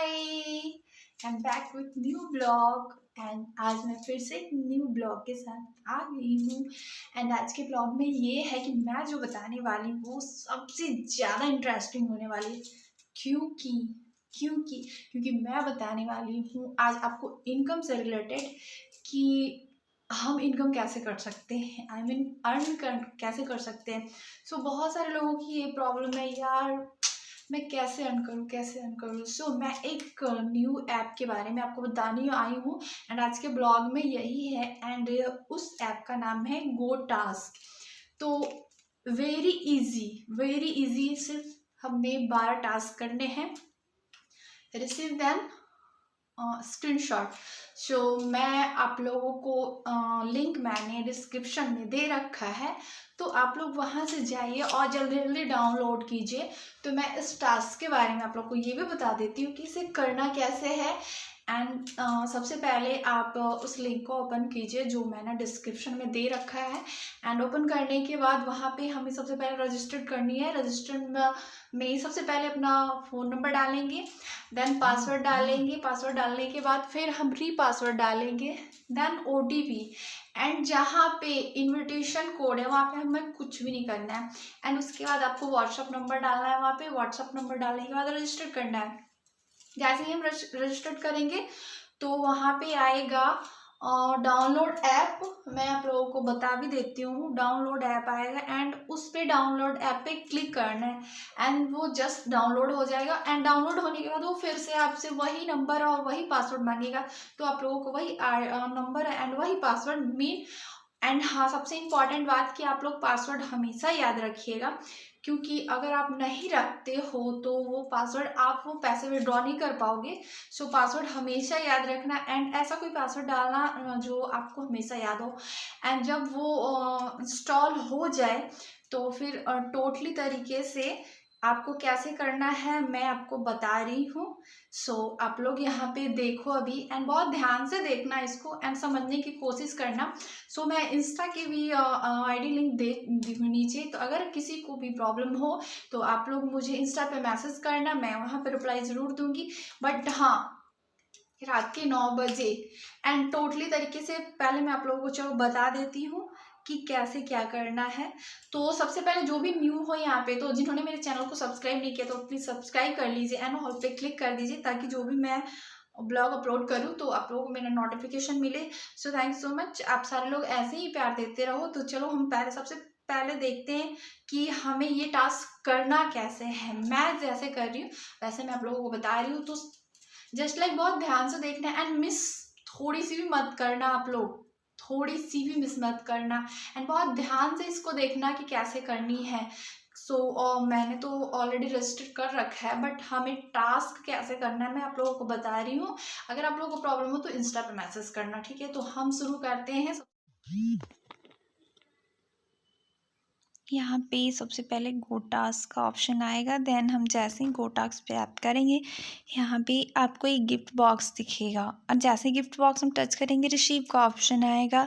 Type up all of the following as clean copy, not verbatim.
Hi, I am back with new blog and आज मैं फिर से एक न्यू ब्लॉग के साथ आ गई हूँ। एंड आज के ब्लॉग में ये है कि मैं जो बताने वाली हूँ वो सबसे ज़्यादा इंटरेस्टिंग होने वाली है। क्योंकि क्योंकि क्योंकि मैं बताने वाली हूँ आज आपको इनकम से रिलेटेड कि हम इनकम कैसे कर सकते हैं, आई मीन अर्न कैसे कर सकते हैं। सो बहुत सारे लोगों की ये प्रॉब्लम है यार, मैं कैसे अर्न करूँ। सो मैं एक न्यू ऐप के बारे में आपको बताने आई हूँ एंड आज के ब्लॉग में यही है। एंड उस ऐप का नाम है गो टास्क। तो वेरी इजी, सिर्फ हमें 12 टास्क करने हैं। Receive then screenshot. सो मैं आप लोगों को लिंक मैंने डिस्क्रिप्शन में दे रखा है, तो आप लोग वहाँ से जाइए और जल्दी जल्दी डाउनलोड कीजिए। तो मैं इस टास्क के बारे में आप लोग को ये भी बता देती हूँ कि इसे करना कैसे है। एंड सबसे पहले आप उस लिंक को ओपन कीजिए जो मैंने डिस्क्रिप्शन में दे रखा है। एंड ओपन करने के बाद वहाँ पे हमें सबसे पहले रजिस्टर्ड करनी है। रजिस्टर्ड में सबसे पहले अपना फ़ोन नंबर डालेंगे, देन पासवर्ड डालेंगे। पासवर्ड डालने के बाद फिर हम पासवर्ड डालेंगे, देन OTP। एंड जहाँ पे इनविटेशन कोड है वहाँ पे हमें कुछ भी नहीं करना है। एंड उसके बाद आपको व्हाट्सअप नंबर डालना है। वहाँ पे व्हाट्सअप नंबर डालने के बाद रजिस्टर करना है। जैसे ही हम रजिस्टर्ड करेंगे तो वहाँ पे आएगा डाउनलोड ऐप। मैं आप लोगों को बता भी देती हूँ, डाउनलोड ऐप आएगा एंड उस पे डाउनलोड ऐप पे क्लिक करना है एंड वो जस्ट डाउनलोड हो जाएगा। एंड डाउनलोड होने के बाद वो फिर से आपसे वही नंबर और वही पासवर्ड मांगेगा। तो आप लोगों को वही नंबर एंड वही पासवर्ड मीन। एंड हाँ, सबसे इम्पॉर्टेंट बात कि आप लोग पासवर्ड हमेशा याद रखिएगा, क्योंकि अगर आप नहीं रखते हो तो वो पासवर्ड आप वो पैसे विड्रॉ नहीं कर पाओगे। सो पासवर्ड हमेशा याद रखना एंड ऐसा कोई पासवर्ड डालना जो आपको हमेशा याद हो। एंड जब वो इंस्टॉल हो जाए तो फिर टोटली तरीके से आपको कैसे करना है मैं आपको बता रही हूँ। सो आप लोग यहाँ पे देखो अभी एंड बहुत ध्यान से देखना इसको एंड समझने की कोशिश करना। सो मैं इंस्टा की भी ID लिंक दे दी हूँ नीचे, तो अगर किसी को भी प्रॉब्लम हो तो आप लोग मुझे इंस्टा पे मैसेज करना, मैं वहाँ पे रिप्लाई ज़रूर दूंगी। बट हाँ, रात के 9 बजे एंड टोटली तरीके से पहले मैं आप लोगों को चलो बता देती हूँ कि कैसे क्या करना है। तो सबसे पहले जो भी न्यू हो यहाँ पे, तो जिन्होंने मेरे चैनल को सब्सक्राइब नहीं किया तो प्लीज़ सब्सक्राइब कर लीजिए एंड ऑल पे क्लिक कर दीजिए ताकि जो भी मैं ब्लॉग अपलोड करूँ तो आप लोगों को मेरा नोटिफिकेशन मिले। So thank you so much, आप सारे लोग ऐसे ही प्यार देते रहो। तो चलो हम सबसे पहले देखते हैं कि हमें ये टास्क करना कैसे है। मैं जैसे कर रही हूँ वैसे मैं आप लोगों को बता रही हूँ, तो जस्ट लाइक बहुत ध्यान से देखना एंड मिस थोड़ी सी भी मत करना। आप लोग थोड़ी सी भी मिस मत करना एंड बहुत ध्यान से इसको देखना कि कैसे करनी है। सो मैंने तो ऑलरेडी रजिस्टर कर रखा है, बट हमें टास्क कैसे करना है मैं आप लोगों को बता रही हूँ। अगर आप लोगों को प्रॉब्लम हो तो इंस्टा पे मैसेज करना, ठीक है। तो हम शुरू करते हैं। यहाँ पे सबसे पहले गो टास्क का ऑप्शन आएगा, देन हम जैसे ही गो टास्क पे ऐप करेंगे यहाँ पे आपको एक गिफ्ट बॉक्स दिखेगा और जैसे गिफ्ट बॉक्स हम टच करेंगे रिसीव का ऑप्शन आएगा।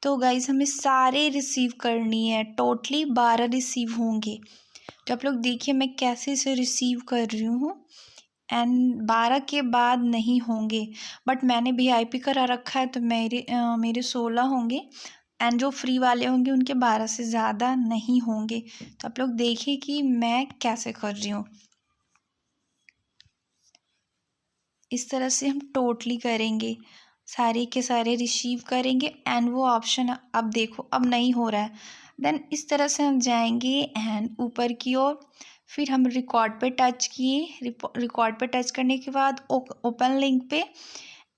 तो गाइज हमें सारे रिसीव करनी है, टोटली 12 रिसीव होंगे। तो आप लोग देखिए मैं कैसे इसे रिसीव कर रही हूँ एंड 12 के बाद नहीं होंगे, बट मैंने VIP करा रखा है तो मेरे 16 होंगे एंड जो फ्री वाले होंगे उनके 12 से ज़्यादा नहीं होंगे। तो आप लोग देखिए कि मैं कैसे कर रही हूँ। इस तरह से हम टोटली करेंगे, सारे के सारे रिसीव करेंगे एंड वो ऑप्शन अब देखो अब नहीं हो रहा है। देन इस तरह से हम जाएंगे एंड ऊपर की ओर, फिर हम रिकॉर्ड पे टच किए। रिकॉर्ड पे टच करने के बाद ओपन लिंक पे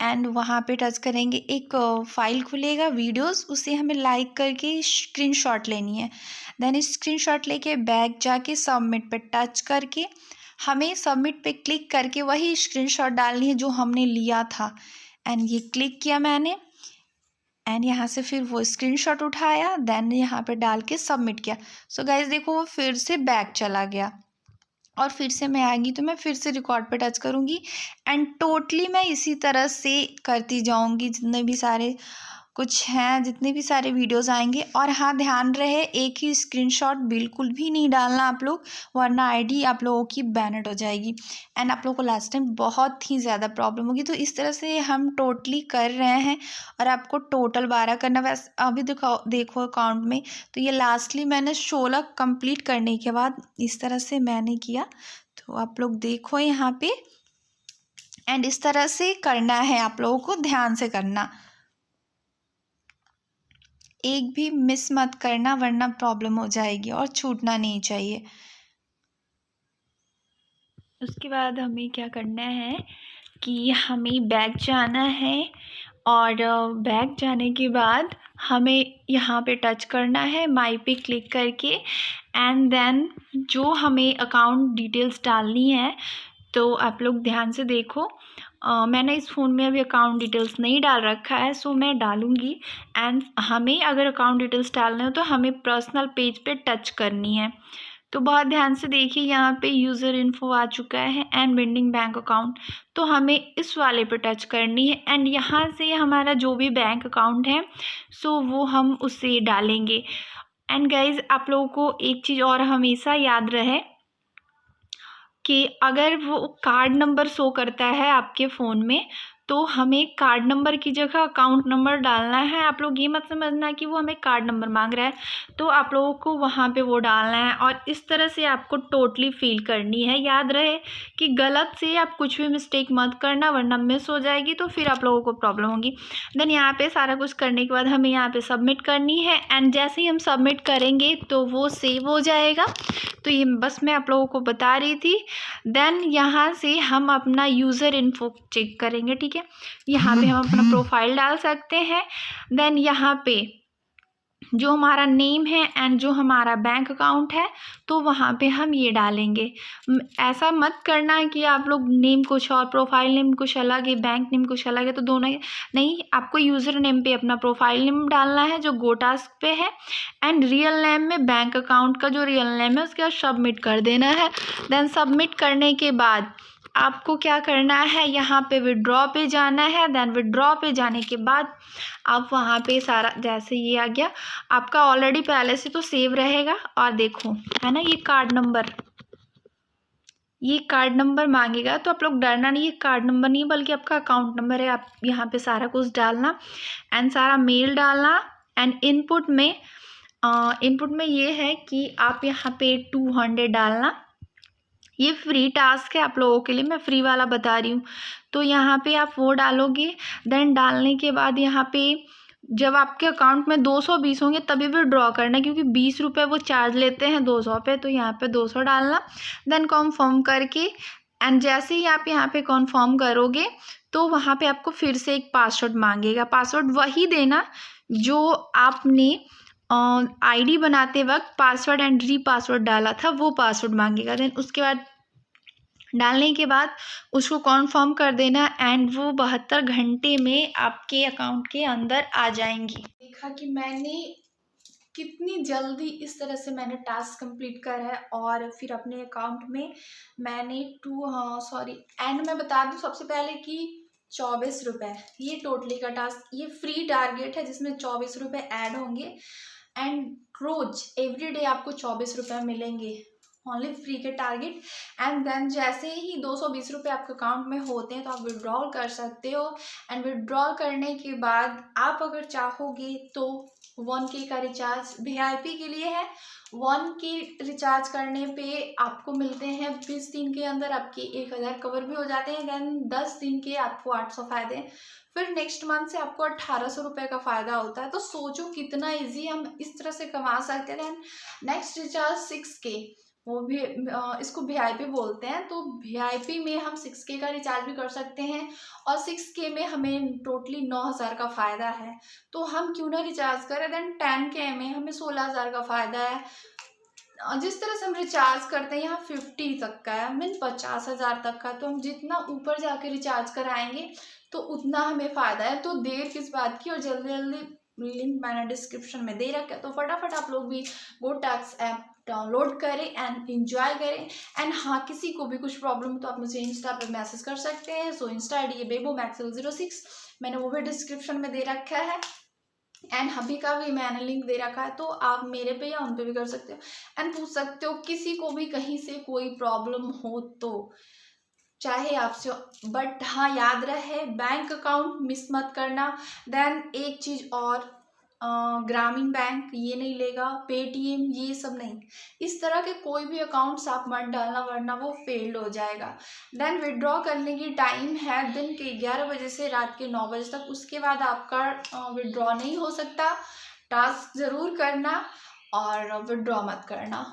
एंड वहाँ पे टच करेंगे, एक फाइल खुलेगा वीडियोस, उसे हमें लाइक करके स्क्रीनशॉट लेनी है। देन स्क्रीनशॉट लेके बैक जाके सबमिट पे टच करके हमें सबमिट पे क्लिक करके वही स्क्रीनशॉट डालनी है जो हमने लिया था। एंड ये क्लिक किया मैंने एंड यहाँ से फिर वो स्क्रीनशॉट उठाया, देन यहाँ पे डाल के सबमिट किया। सो गाइज देखो वो फिर से बैक चला गया और फिर से मैं आएंगी तो मैं फिर से रिकॉर्ड पे टच करूँगी एंड टोटली मैं इसी तरह से करती जाऊँगी। जितने भी सारे कुछ हैं, जितने भी सारे वीडियोस आएंगे। और हाँ, ध्यान रहे एक ही स्क्रीनशॉट बिल्कुल भी नहीं डालना आप लोग, वरना आईडी आप लोगों की बैनड हो जाएगी एंड आप लोगों को लास्ट टाइम बहुत ही ज़्यादा प्रॉब्लम होगी। तो इस तरह से हम टोटली कर रहे हैं और आपको टोटल 12 करना। वैसे अभी देखो अकाउंट में, तो ये लास्टली मैंने 16 कंप्लीट करने के बाद इस तरह से मैंने किया। तो आप लोग देखो यहाँ पे, एंड इस तरह से करना है आप लोगों को, ध्यान से करना, एक भी मिस मत करना वरना प्रॉब्लम हो जाएगी और छूटना नहीं चाहिए। उसके बाद हमें क्या करना है कि हमें बैक जाना है और बैक जाने के बाद हमें यहाँ पे टच करना है माई पे क्लिक करके, एंड देन जो हमें अकाउंट डिटेल्स डालनी है। तो आप लोग ध्यान से देखो, मैंने इस फ़ोन में अभी अकाउंट डिटेल्स नहीं डाल रखा है, सो मैं डालूँगी। एंड हमें अगर अकाउंट डिटेल्स डालने हो तो हमें पर्सनल पेज पे टच करनी है। तो बहुत ध्यान से देखिए, यहाँ पे यूज़र इन्फो आ चुका है एंड बिल्डिंग बैंक अकाउंट, तो हमें इस वाले पे टच करनी है एंड यहाँ से हमारा जो भी बैंक अकाउंट है सो वो हम उसे डालेंगे। एंड गाइज़, आप लोगों को एक चीज़ और हमेशा याद रहे कि अगर वो कार्ड नंबर शो करता है आपके फ़ोन में, तो हमें कार्ड नंबर की जगह अकाउंट नंबर डालना है। आप लोग ये मत समझना कि वो हमें कार्ड नंबर मांग रहा है, तो आप लोगों को वहाँ पे वो डालना है और इस तरह से आपको टोटली फिल करनी है। याद रहे कि गलत से आप कुछ भी मिस्टेक मत करना, वरना मिस हो जाएगी तो फिर आप लोगों को प्रॉब्लम होगी। देन यहाँ पे सारा कुछ करने के बाद हमें यहाँ पे सबमिट करनी है एंड जैसे ही हम सबमिट करेंगे तो वो सेव हो जाएगा। तो ये बस मैं आप लोगों को बता रही थी। देन यहाँ से हम अपना यूज़र इन्फो चेक करेंगे, ठीक है। यहाँ पे हम अपना प्रोफाइल डाल सकते हैं। देन यहाँ पे जो हमारा नेम है एंड जो हमारा बैंक अकाउंट है, तो वहाँ पे हम ये डालेंगे। ऐसा मत करना कि आप लोग नेम कुछ और, प्रोफाइल नेम कुछ अलग है, बैंक नेम कुछ अलग है, तो दोनों नहीं, आपको यूज़र नेम पे अपना प्रोफाइल नेम डालना है जो गोटास्क पे है, एंड रियल नेम में बैंक अकाउंट का जो रियल नेम है उसके बाद सबमिट कर देना है। देन सबमिट करने के बाद आपको क्या करना है, यहाँ पे विड्रॉ पे जाना है। देन विड्रॉ पे जाने के बाद आप वहाँ पे सारा, जैसे ये आ गया आपका ऑलरेडी पहले से तो सेव रहेगा। और देखो है ना, ये कार्ड नंबर मांगेगा, तो आप लोग डरना नहीं, ये कार्ड नंबर नहीं बल्कि आपका अकाउंट नंबर है। आप यहाँ पे सारा कुछ डालना एंड सारा मेल डालना। एंड इनपुट में ये है कि आप यहाँ पे 200 डालना। ये फ्री टास्क है आप लोगों के लिए, मैं फ्री वाला बता रही हूँ। तो यहाँ पे आप वो डालोगे। देन डालने के बाद यहाँ पे जब आपके अकाउंट में 220 होंगे तभी विड्रॉ करना, क्योंकि 20 रुपये वो चार्ज लेते हैं 200 पे, तो यहाँ पे 200 डालना। देन कॉन्फर्म करके, एंड जैसे ही आप यहाँ पे कॉन्फर्म करोगे तो वहाँ पे आपको फिर से एक पासवर्ड मांगेगा। पासवर्ड वही देना जो आपने आईडी बनाते वक्त पासवर्ड एंड री पासवर्ड डाला था, वो पासवर्ड मांगेगा। देन उसके बाद डालने के बाद उसको कॉन्फर्म कर देना एंड वो 72 घंटे में आपके अकाउंट के अंदर आ जाएंगी। देखा कि मैंने कितनी जल्दी इस तरह से मैंने टास्क कंप्लीट करा है और फिर अपने अकाउंट में मैंने एंड मैं बता दूं सबसे पहले कि 24 रुपये ये टोटली का टास्क, ये फ्री टारगेट है जिसमें 24 रुपये ऐड होंगे एंड रोज एवरीडे आपको 24 रुपये मिलेंगे, ओनली फ्री के टारगेट। एंड देन जैसे ही 220 रुपये आपके अकाउंट में होते हैं तो आप विड्रॉल कर सकते हो। एंड विड्रॉल करने के बाद आप अगर चाहोगे तो 1K का रिचार्ज VIP के लिए है। 1K रिचार्ज करने पे आपको मिलते हैं 20 दिन के अंदर आपके 1000 कवर भी हो जाते हैं। देन 10 दिन के आपको 800 फायदे, फिर नेक्स्ट मंथ से आपको 1800 रुपये का फ़ायदा होता है। तो सोचो कितना इजी हम इस तरह से कमा सकते हैं। नेक्स्ट रिचार्ज 6K, वो भी इसको VIP बोलते हैं। तो VIP में हम 6K का रिचार्ज भी कर सकते हैं और 6K में हमें टोटली 9000 का फ़ायदा है। तो हम क्यों ना रिचार्ज करें। देन 10K में हमें 16000 का फ़ायदा है। जिस तरह से हम रिचार्ज करते हैं यहाँ 50 तक का है, मीन 50,000 तक का। तो हम जितना ऊपर जाके रिचार्ज कराएंगे तो उतना हमें फ़ायदा है। तो देर किस बात की, और जल्दी जल्दी, लिंक मैंने डिस्क्रिप्शन में दे रखा है, तो फटाफट आप लोग भी गोटास्क ऐप डाउनलोड करें एंड एंजॉय करें। एंड हाँ, किसी को भी कुछ प्रॉब्लम हो तो आप मुझे इंस्टा पर मैसेज कर सकते हैं। सो इंस्टा ID है बेबोमैक्सल06, मैंने वो भी डिस्क्रिप्शन में दे रखा है। एंड हबी का भी मैंने लिंक दे रखा है, तो आप मेरे पे या उन पे भी कर सकते हो एंड पूछ सकते हो किसी को भी कहीं से कोई प्रॉब्लम हो तो, चाहे आपसे। बट हाँ, याद रहे बैंक अकाउंट मिस मत करना। देन एक चीज़ और, ग्रामीण बैंक ये नहीं लेगा, पेटीएम ये सब नहीं, इस तरह के कोई भी अकाउंट्स आप मत डालना वरना वो फेल्ड हो जाएगा। देन विड्रॉ करने की टाइम है दिन के 11 बजे से रात के 9 बजे तक, उसके बाद आपका विड्रॉ नहीं हो सकता। टास्क ज़रूर करना और विड्रॉ मत करना।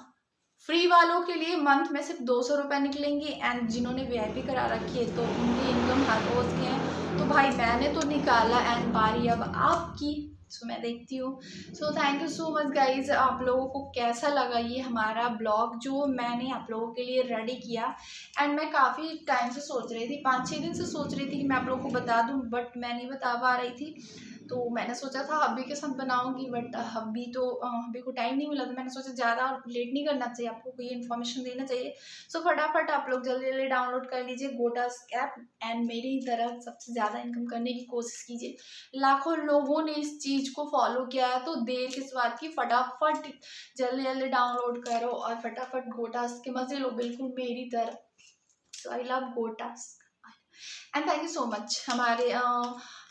फ्री वालों के लिए मंथ में सिर्फ 200 रुपये निकलेंगे एंड जिन्होंने वीआईपी करा रखी है तो उनकी इनकम हर रोज़ की है। तो भाई मैंने तो निकाला एंड बारी अब आपकी, सो मैं देखती हूँ। So thank you so much guys. आप लोगों को कैसा लगा ये हमारा ब्लॉग जो मैंने आप लोगों के लिए रेडी किया। एंड मैं काफ़ी टाइम से सोच रही थी, 5-6 दिन से सोच रही थी कि मैं आप लोगों को बता दूँ, बट मैं नहीं बता पा रही थी। तो मैंने सोचा था हब्बी के साथ बनाऊंगी, बट हब्बी को टाइम नहीं मिला, तो मैंने सोचा ज़्यादा लेट नहीं करना चाहिए, आपको कोई इन्फॉर्मेशन देना चाहिए। सो फटाफट आप लोग जल्दी जल्दी डाउनलोड कर लीजिए गोटास्क ऐप एंड मेरी तरह सबसे ज़्यादा इनकम करने की कोशिश कीजिए। लाखों लोगों ने इस चीज़ को फॉलो किया है, तो देर किस बात की, फटाफट जल्दी जल्दी डाउनलोड करो और फटाफट गोटास्क के मज़े लो बिल्कुल मेरी तरह। सो आई लव गोटास्क and thank you so much. हमारे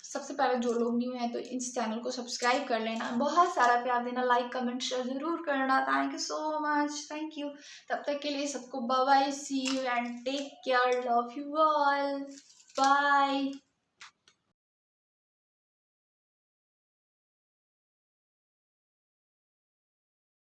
सबसे पहले जो लोग न्यू हैं तो इस चैनल को सब्सक्राइब कर लेना, बहुत सारा प्यार देना, लाइक कमेंट शेयर जरूर करना। Thank you so much, thank you. तब तक के लिए सबको bye bye, see you and take care, love you all, bye.